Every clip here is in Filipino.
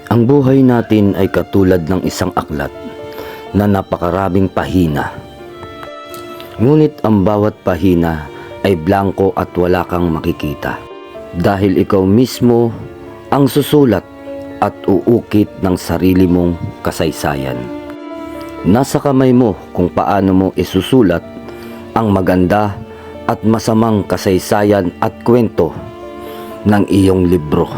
Ang buhay natin ay katulad ng isang aklat na napakaraming pahina. Ngunit ang bawat pahina ay blanko at wala kang makikita. Dahil ikaw mismo ang susulat at uukit ng sarili mong kasaysayan. Nasa kamay mo kung paano mo isusulat ang maganda at masamang kasaysayan at kwento ng iyong libro.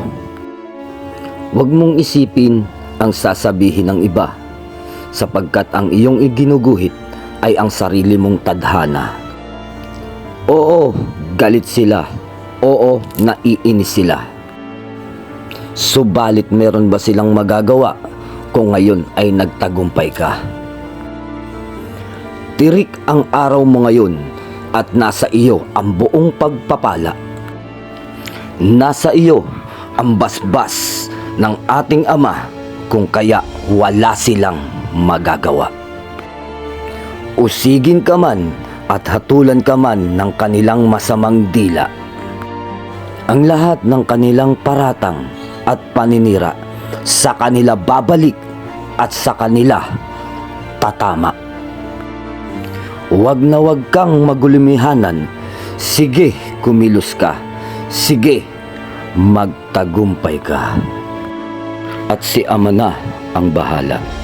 Huwag mong isipin ang sasabihin ng iba, sapagkat ang iyong iginuguhit ay ang sarili mong tadhana. Oo, galit sila. Oo, naiinis sila. Subalit meron ba silang magagawa kung ngayon ay nagtagumpay ka? Tirik ang araw mo ngayon at nasa iyo ang buong pagpapala. Nasa iyo ang basbas ng ating Ama, kung kaya wala silang magagawa. Usigin ka man at hatulan ka man ng kanilang masamang dila. Ang lahat ng kanilang paratang at paninira sa kanila babalik at sa kanila tatama. Huwag na huwag kang magulimihanan. Sige, kumilos ka. Sige, magtagumpay ka. At si Ama na ang bahala.